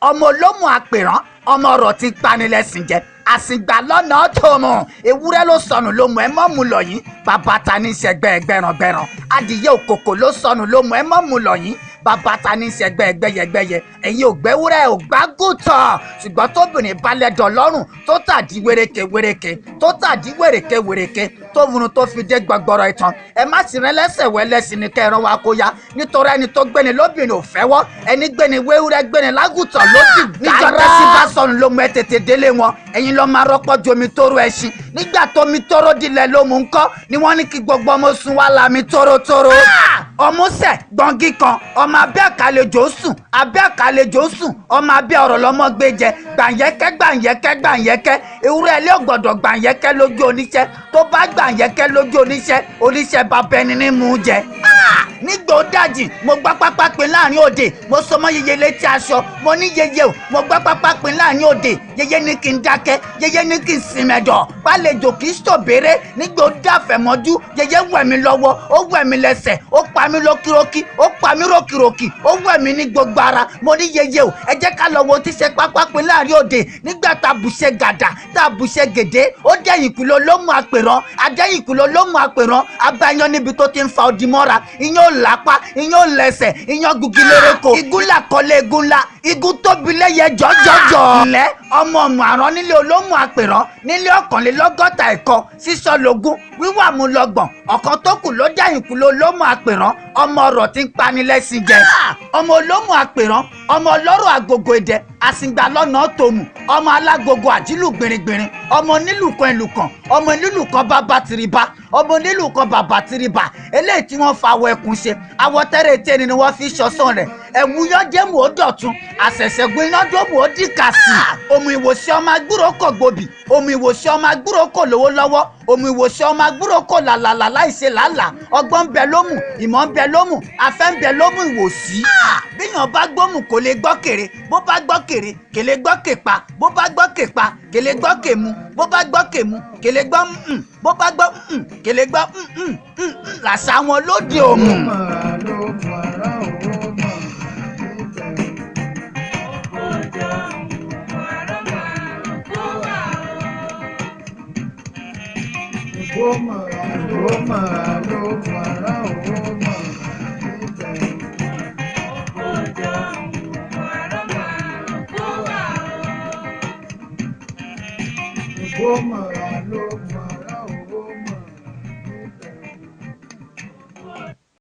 ọmọ olómù àpèrán ọmọ ọ̀rọ̀ ti panilẹ̀sìn jẹ́ àsìgbà lọ́nà tòmù ewúrẹ́ ló sọnù ló mú ẹ mọ́ mu lọ yín bàbá ta ní sẹ́gbẹ́ ẹgbẹ́ràngbẹ́ràn adìyẹ òkòkò ló sọnù ló mú ẹ mọ́ mu lọ yín bàbá ta ní sẹ́gbẹ́ ẹgbẹ́yẹgbẹ́yẹ ẹ̀yin ògbẹ́wúrẹ́ ògbágùtàn ṣùgbọ́n tóbìnrin balẹ̀ dọ̀ lọ́rùn tó tàdí wéréke wéréke tó tàdí wéréke wéréke tó vunu tó fi dé gbọgbọrọ ìtàn ẹ má sì rẹ lẹ́sẹ̀ wẹ́lẹ́sìn ní kẹrin wa kó ya nítorí ẹni tó gbéni lóbìnrin ò fẹ́wọ́ ẹni gbéni wéwúrẹ́ gbéni lágùtàn ló ti gbà tẹ́sí bá sọnù ló mú ẹ tètè délé wọn ẹ̀yin lọ́ máa rọ́pọ̀ ju omi tóró ẹṣin nígbà tó mi tóró dilẹ̀ ló mú ńkọ́ ni wọ́n ní kí gbogbo ọmọ sùn wá la mi tórótóró ọmúṣẹ gbọ̀ngì kan ọmọ abẹ́ àkàlejò sùn abẹ́ àkàlejò sùn ọmọ abẹ́ ọ̀rọ̀ lọ́mọ gbé jẹ gbàǹyẹ́kẹ́ gbàǹyẹ́kẹ́ gbàǹyẹ́kẹ́ ewúrẹ́ ilé ògbọ̀dọ̀ gbàǹyẹ́kẹ́ lójú oníṣẹ́ tó bá gbàǹyẹ́kẹ́ lójú oníṣẹ́ bá bẹni ní mú jẹ. nígbà ó dàjì mo gbá pápá pin láàrin òde mo so mọ́ yeye létí aṣọ mo ní yeye o mo gbá pápá pin láàrin òde yeye ní kí n dákẹ́ yeye ní kí n sinmẹ̀dọ̀ pálejò kì í ṣòbéèrè nígbà ó dàfẹ́ mọ́jú yeye wẹ̀ mí lọ́wọ́ ó wẹ̀ mí lẹ́sẹ̀ ó pa mí lókìrókì ó pa mí rókìrókì ó wẹ̀ mí ní gbogbo ara mo ní yeye o ẹ jẹ́ ká lọ wo tí ṣe pápá pin láàrin òde nígbà tá a bùṣe gàdà tá a bùṣe gèdè ó dẹ̀yìn kúló ló mú àpèrán adẹ́yìn kúló ló mú àpèrán abáyan níbi tó ti ń fa odi mọ́ra iyán ò lápá iyán ò lẹ́sẹ̀ iyán gugi lérèkó igun là kọ́lé igun ńlá igun tóbi lẹ́yẹ jọ́jọ́jọ́. ǹlẹ́ ọmọ ọmọ àrán nílé olómù àpèrán nílé 1,160 ẹ̀kọ́ sísọlógún wíwà mú lọ́gbọ̀n ọ̀kan tó kù ló dẹ̀yìn kúló olómù àpèrán ọmọ ọ̀rọ̀ tí ń pani lẹ́sìn jẹ. ọmọ olómù àpèrán ọmọ ọlọ́rọ̀ àgògò èdè àsìngbà lọ́nà tòmù ọmọ alágogo àjílù gbìnrín ọmọ nílùkan ìlùkàn ọmọ nílùkan bàbá tìrìbà ọmọ nílùkan bàbá tìrìbà eléyìí tí wọ́n fa awọ ẹkùn ṣe awọ tẹ́rẹ̀ tẹ́ni ni wọ́n fi ṣọ̀sán rẹ̀ ẹ̀wù yọ́jẹ́mù ó dọ̀tún àṣẹ̀ṣẹ̀gun iná dómù ó dìkà sí omi ìwòsàn ọmọ agbúrò kò gbòbì omi ìwòsàn ọmọ agbúrò kò lówó lọ́wọ́ omi ìwòsàn ọmọ agbúrò kò làlàlà láìṣe làálàá ọgbọ́n ń bẹ lómù ìmọ̀ ń bẹ lómù afẹ́ ń bẹ lómù ìwòsí. bíyàn bá gbómù kò lè gbọ́ kèrè bó bá gbọ́ kèrè kèlè gbọ́ kèpa bó bá gbọ́ kèpa kèlè gbọ́ kèmu bó bá gbọ́ kèmu kèlè gbọ́ bó bá gbọ́ kèlè gbọ́ làṣà wọn lóde òmù. Woman,